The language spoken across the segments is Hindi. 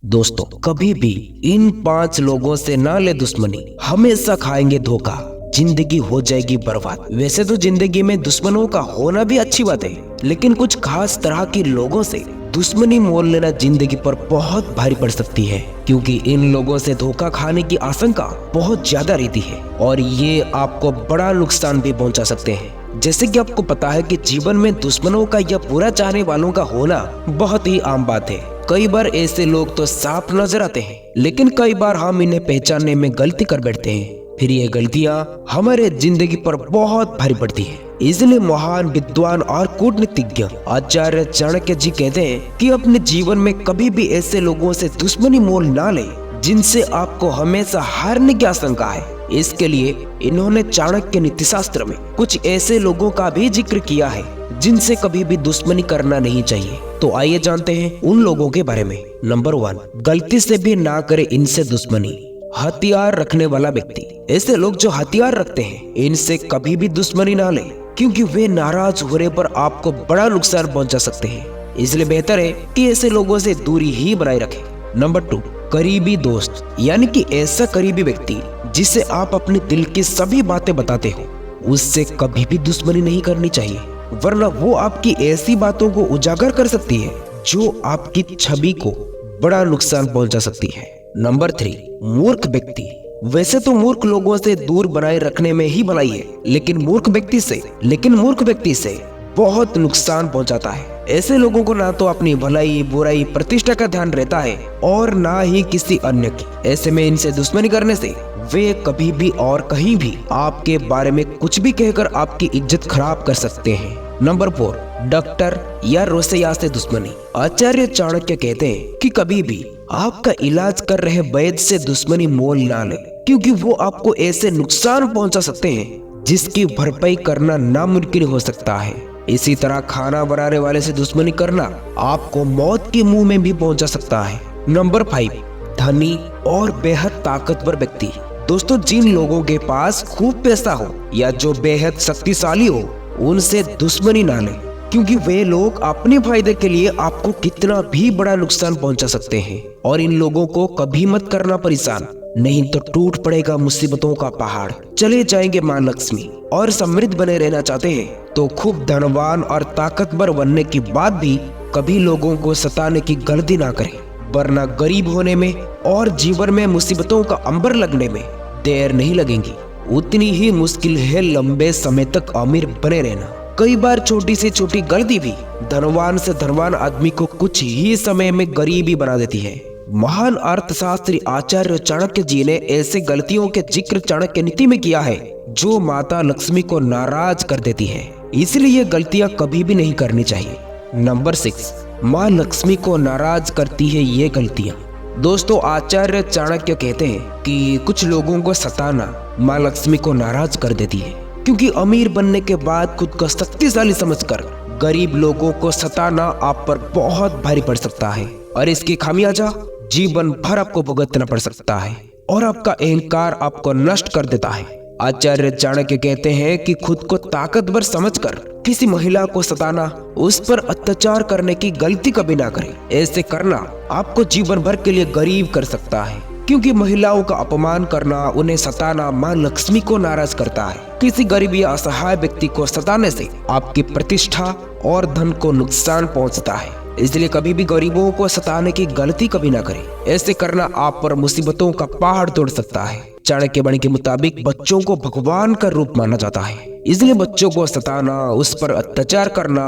दोस्तों, कभी भी इन 5 लोगों से ना ले दुश्मनी, हमेशा खाएंगे धोखा, जिंदगी हो जाएगी बर्बाद। वैसे तो जिंदगी में दुश्मनों का होना भी अच्छी बात है, लेकिन कुछ खास तरह के लोगों से दुश्मनी मोल लेना जिंदगी पर बहुत भारी पड़ सकती है, क्योंकि इन लोगों से धोखा खाने की आशंका बहुत ज्यादा रहती है और ये आपको बड़ा नुकसान भी पहुंचा सकते हैं। जैसे कि आपको पता है कि जीवन में दुश्मनों का या बुरा चाहने वालों का होना बहुत ही आम बात है। कई बार ऐसे लोग तो साफ नजर आते हैं, लेकिन कई बार हम इन्हें पहचानने में गलती कर बैठते हैं। फिर ये गलतियां हमारे जिंदगी पर बहुत भारी पड़ती है। इसलिए महान विद्वान और कूटनीतिज्ञ आचार्य चाणक्य जी कहते हैं कि अपने जीवन में कभी भी ऐसे लोगों से दुश्मनी मोल ना ले जिनसे आपको हमेशा हारने की आशंका है। इसके लिए इन्होंने चाणक्य नीतिशास्त्र में कुछ ऐसे लोगों का भी जिक्र किया है जिनसे कभी भी दुश्मनी करना नहीं चाहिए। तो आइए जानते हैं उन लोगों के बारे में। नंबर 1, गलती से भी ना करे इनसे दुश्मनी। हथियार रखने वाला व्यक्ति। ऐसे लोग जो हथियार रखते हैं, इनसे कभी भी दुश्मनी ना ले, क्योंकि वे नाराज होने पर आपको बड़ा नुकसान पहुंचा सकते हैं। इसलिए बेहतर है कि ऐसे लोगों से दूरी ही बनाए रखें। नंबर 2, करीबी दोस्त, यानी कि ऐसा करीबी व्यक्ति जिसे आप अपने दिल की सभी बातें बताते हो, उससे कभी भी दुश्मनी नहीं करनी चाहिए, वरना वो आपकी ऐसी बातों को उजागर कर सकती है जो आपकी छवि को बड़ा नुकसान पहुंचा सकती है। नंबर 3, मूर्ख व्यक्ति। वैसे तो मूर्ख लोगों से दूर बनाए रखने में ही भलाई है, लेकिन मूर्ख व्यक्ति से बहुत नुकसान पहुंचाता है। ऐसे लोगों को ना तो अपनी भलाई बुराई प्रतिष्ठा का ध्यान रहता है और ना ही किसी अन्य की। ऐसे में इनसे दुश्मनी करने से वे कभी भी और कहीं भी आपके बारे में कुछ भी कहकर आपकी इज्जत खराब कर सकते हैं। नंबर 4, डॉक्टर या रोसैया से दुश्मनी। आचार्य चाणक्य कहते हैं कि कभी भी आपका इलाज कर रहे वैद्य से दुश्मनी मोल ना ले, क्योंकि वो आपको ऐसे नुकसान पहुंचा सकते हैं जिसकी भरपाई करना नामुमकिन हो सकता है। इसी तरह खाना बनाने वाले से दुश्मनी करना आपको मौत के मुंह में भी पहुंचा सकता है। नंबर 5, धनी और बेहद ताकतवर व्यक्ति। दोस्तों, जिन लोगों के पास खूब पैसा हो या जो बेहद शक्तिशाली हो, उनसे दुश्मनी ना लें, क्योंकि वे लोग अपने फायदे के लिए आपको कितना भी बड़ा नुकसान पहुंचा सकते हैं। और इन लोगों को कभी मत करना परेशान, नहीं तो टूट पड़ेगा मुसीबतों का पहाड़, चले जाएंगे मां लक्ष्मी। और समृद्ध बने रहना चाहते हैं तो खूब धनवान और ताकतवर बनने के बाद भी कभी लोगों को सताने की गलती ना करें, वरना गरीब होने में और जीवन में मुसीबतों का अंबर लगने में देर नहीं लगेगी। उतनी ही मुश्किल है लंबे समय तक अमीर बने रहना। कई बार छोटी से छोटी गलती भी धनवान से धनवान आदमी को कुछ ही समय में गरीबी बना देती है। महान अर्थशास्त्री आचार्य चाणक्य जी ने ऐसे गलतियों के जिक्र चाणक्य नीति में किया है जो माता लक्ष्मी को नाराज कर देती है। इसलिए ये गलतियां कभी भी नहीं करनी चाहिए। नंबर 6, माँ लक्ष्मी को नाराज करती है ये गलतियां। दोस्तों, आचार्य चाणक्य कहते हैं कि कुछ लोगों को सताना माँ लक्ष्मी को नाराज कर देती है, क्योंकि अमीर बनने के बाद खुद को शक्तिशाली समझकर गरीब लोगों को सताना आप पर बहुत भारी पड़ सकता है और इसकी खामियाजा जीवन भर आपको भुगतना पड़ सकता है और आपका अहंकार आपको नष्ट कर देता है। आचार्य चाणक्य कहते हैं कि खुद को ताकतवर समझकर किसी महिला को सताना, उस पर अत्याचार करने की गलती कभी ना करें। ऐसे करना आपको जीवन भर के लिए गरीब कर सकता है, क्योंकि महिलाओं का अपमान करना, उन्हें सताना मां लक्ष्मी को नाराज करता है। किसी गरीब या असहाय व्यक्ति को सताने से आपकी प्रतिष्ठा और धन को नुकसान पहुंचता है। इसलिए कभी भी गरीबों को सताने की गलती कभी ना करें। ऐसे करना आप पर मुसीबतों का पहाड़ तोड़ सकता है। चाणक्य वाणी के मुताबिक बच्चों को भगवान का रूप माना जाता है, इसलिए बच्चों को सताना, उस पर अत्याचार करना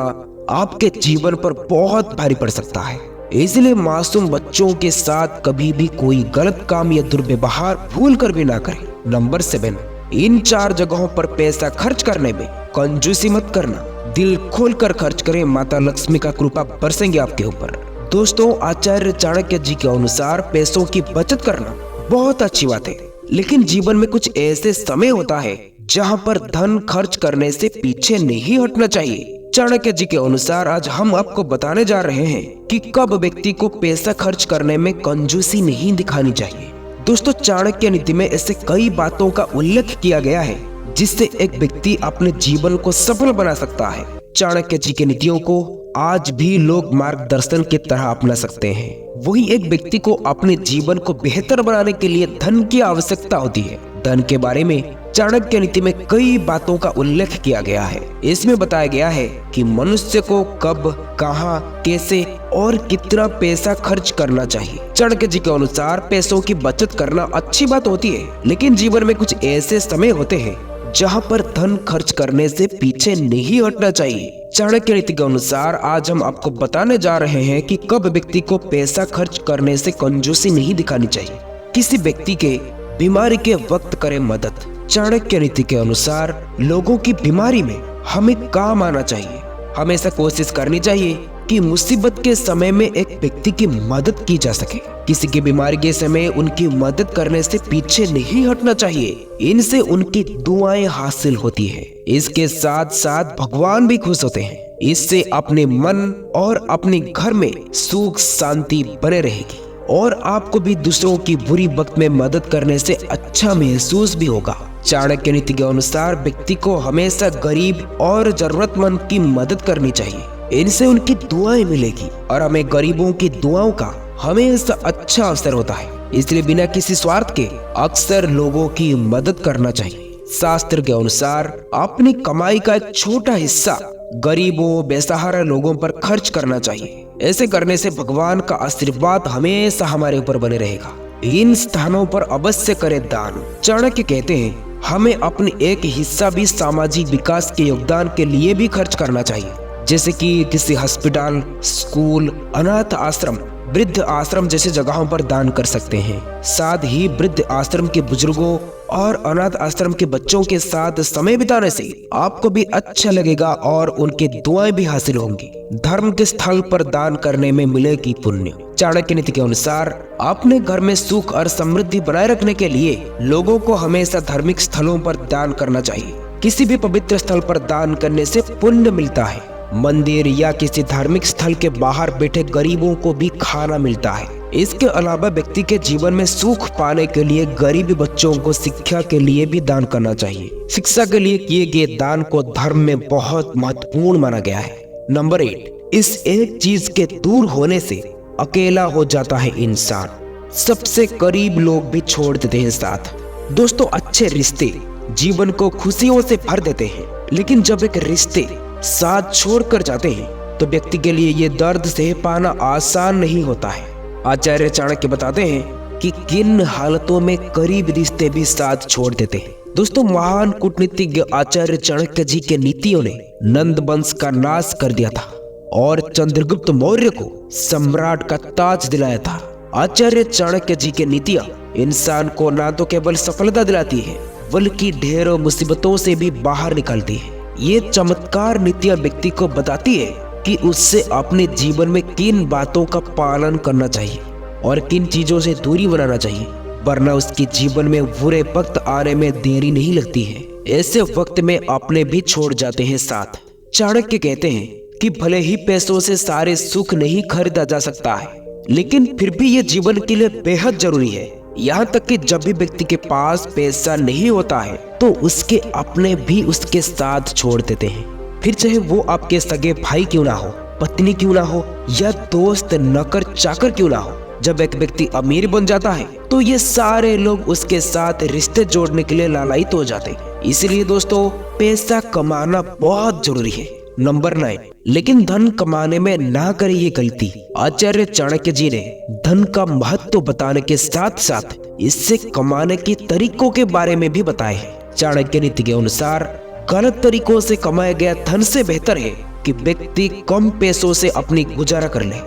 आपके जीवन पर बहुत भारी पड़ सकता है। इसलिए मासूम बच्चों के साथ कभी भी कोई गलत काम या दुर्व्यवहार भूल कर भी ना करें। नंबर 7, इन 4 जगहों पर पैसा खर्च करने में कंजूसी मत करना। दिल खोलकर खर्च करें, माता लक्ष्मी का कृपा बरसेंगे आपके ऊपर। दोस्तों, आचार्य चाणक्य जी के अनुसार पैसों की बचत करना बहुत अच्छी बात है, लेकिन जीवन में कुछ ऐसे समय होता है जहां पर धन खर्च करने से पीछे नहीं हटना चाहिए। चाणक्य जी के अनुसार आज हम आपको बताने जा रहे हैं कि कब व्यक्ति को पैसा खर्च करने में कंजूसी नहीं दिखानी चाहिए। दोस्तों, चाणक्य नीति में ऐसे कई बातों का उल्लेख किया गया है जिससे एक व्यक्ति अपने जीवन को सफल बना सकता है। चाणक्य जी की नीतियों को आज भी लोग मार्गदर्शन की तरह अपना सकते हैं। वही एक व्यक्ति को अपने जीवन को बेहतर बनाने के लिए धन की आवश्यकता होती है। धन के बारे में चाणक्य नीति में कई बातों का उल्लेख किया गया है। इसमें बताया गया है कि मनुष्य को कब, कहां, कैसे और कितना पैसा खर्च करना चाहिए। चाणक्य जी के अनुसार पैसों की बचत करना अच्छी बात होती है, लेकिन जीवन में कुछ ऐसे समय होते हैं जहां पर धन खर्च करने से पीछे नहीं हटना चाहिए। चाणक्य नीति के अनुसार आज हम आपको बताने जा रहे हैं कि कब व्यक्ति को पैसा खर्च करने से कंजूसी नहीं दिखानी चाहिए। किसी व्यक्ति के बीमारी के वक्त करें मदद। चाणक्य नीति के अनुसार लोगों की बीमारी में हमें काम आना चाहिए। हमेशा कोशिश करनी चाहिए कि मुसीबत के समय में एक व्यक्ति की मदद की जा सके। किसी की बीमारी के समय उनकी मदद करने से पीछे नहीं हटना चाहिए। इनसे उनकी दुआएं हासिल होती है। इसके साथ साथ भगवान भी खुश होते हैं। इससे अपने मन और अपने घर में सुख शांति बने रहेगी और आपको भी दूसरों की बुरी वक्त में मदद करने से अच्छा महसूस भी होगा। चाणक्य नीति के अनुसार व्यक्ति को हमेशा गरीब और जरूरतमंद की मदद करनी चाहिए। इनसे उनकी दुआएं मिलेगी और हमें गरीबों की दुआओं का हमेशा अच्छा अवसर होता है। इसलिए बिना किसी स्वार्थ के अक्सर लोगों की मदद करना चाहिए। शास्त्र के अनुसार अपनी कमाई का एक छोटा हिस्सा गरीबों, बेसहारा लोगों पर खर्च करना चाहिए। ऐसे करने से भगवान का आशीर्वाद हमेशा हमारे ऊपर बने रहेगा। इन स्थानों पर अवश्य करें दान। चाणक्य कहते हैं हमें अपनी एक हिस्सा भी सामाजिक विकास के योगदान के लिए भी खर्च करना चाहिए, जैसे कि किसी अस्पताल, स्कूल, अनाथ आश्रम, वृद्ध आश्रम जैसे जगहों पर दान कर सकते हैं। साथ ही वृद्ध आश्रम के बुजुर्गों और अनाथ आश्रम के बच्चों के साथ समय बिताने से आपको भी अच्छा लगेगा और उनकी दुआएं भी हासिल होंगी। धर्म के स्थल पर दान करने में मिलेगी पुण्य। चाणक्य नीति के अनुसार अपने घर में सुख और समृद्धि बनाए रखने के लिए लोगों को हमेशा धार्मिक स्थलों पर दान करना चाहिए। किसी भी पवित्र स्थल पर दान करने से पुण्य मिलता है। मंदिर या किसी धार्मिक स्थल के बाहर बैठे गरीबों को भी खाना मिलता है। इसके अलावा व्यक्ति के जीवन में सुख पाने के लिए गरीब बच्चों को शिक्षा के लिए भी दान करना चाहिए। शिक्षा के लिए किए गए दान को धर्म में बहुत महत्वपूर्ण माना गया है। नंबर 8, इस एक चीज के दूर होने से अकेला हो जाता है इंसान। सबसे करीब लोग भी छोड़ देते हैं साथ। दोस्तों, अच्छे रिश्ते जीवन को खुशियों से भर देते हैं, लेकिन जब एक रिश्ते साथ छोड़कर जाते हैं तो व्यक्ति के लिए ये दर्द सह पाना आसान नहीं होता है। आचार्य चाणक्य बताते हैं कि किन हालतों में करीब रिश्ते भी साथ छोड़ देते हैं। दोस्तों, महान कूटनीतिज्ञ आचार्य चाणक्य जी के नीतियों ने नंद वंश का नाश कर दिया था और चंद्रगुप्त मौर्य को सम्राट का ताज दिलाया था। आचार्य चाणक्य जी की नीतियां इंसान को न तो केवल सफलता दिलाती है बल्कि ढेरों मुसीबतों से भी बाहर निकालती है। ये चमत्कार नीतियां व्यक्ति को बताती है कि उससे अपने जीवन में किन बातों का पालन करना चाहिए और किन चीजों से दूरी बनाना चाहिए, वरना उसके जीवन में बुरे वक्त आने में देरी नहीं लगती है। ऐसे वक्त में अपने भी छोड़ जाते हैं साथ। चाणक्य कहते हैं कि भले ही पैसों से सारे सुख नहीं खरीदा जा सकता है, लेकिन फिर भी ये जीवन के लिए बेहद जरूरी है। यहाँ तक कि जब भी व्यक्ति के पास पैसा नहीं होता है तो उसके अपने भी उसके साथ छोड़ देते हैं, फिर चाहे वो आपके सगे भाई क्यों ना हो, पत्नी क्यों ना हो या दोस्त, नौकर चाकर क्यों ना हो। जब एक व्यक्ति अमीर बन जाता है तो ये सारे लोग उसके साथ रिश्ते जोड़ने के लिए लालायित हो जाते हैं। इसलिए दोस्तों, पैसा कमाना बहुत जरूरी है। नंबर 9, लेकिन धन कमाने में ना करें ये गलती। आचार्य चाणक्य जी ने धन का महत्व बताने के साथ साथ इससे कमाने के तरीकों के बारे में भी बताए हैं। चाणक्य नीति के अनुसार गलत तरीकों से कमाया गया धन से बेहतर है कि व्यक्ति कम पैसों से अपनी गुजारा कर ले,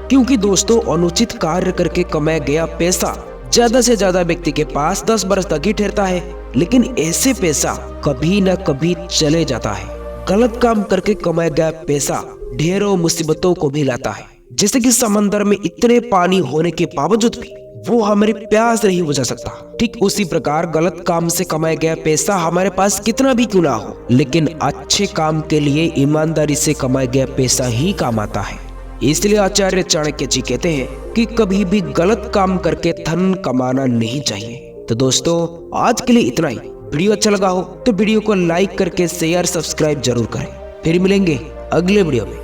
क्योंकि दोस्तों, अनुचित कार्य करके कमाया गया पैसा ज्यादा से ज्यादा व्यक्ति के पास 10 वर्ष तक ही ठहरता है, लेकिन ऐसे पैसा कभी न कभी चले जाता है। गलत काम करके कमाया गया पैसा ढेरों मुसीबतों को भी लाता है। जैसे कि समंदर में इतने पानी होने के बावजूद भी वो हमारी प्यास नहीं बुझा सकता, ठीक उसी प्रकार गलत काम से कमाया गया पैसा हमारे पास कितना भी क्यों ना हो, लेकिन अच्छे काम के लिए ईमानदारी से कमाया गया पैसा ही काम आता है। इसलिए आचार्य चाणक्य जी कहते हैं कि कभी भी गलत काम करके धन कमाना नहीं चाहिए। तो दोस्तों, आज के लिए इतना ही। वीडियो अच्छा लगा हो तो वीडियो को लाइक करके शेयर, सब्सक्राइब जरूर करें। फिर मिलेंगे अगले वीडियो में।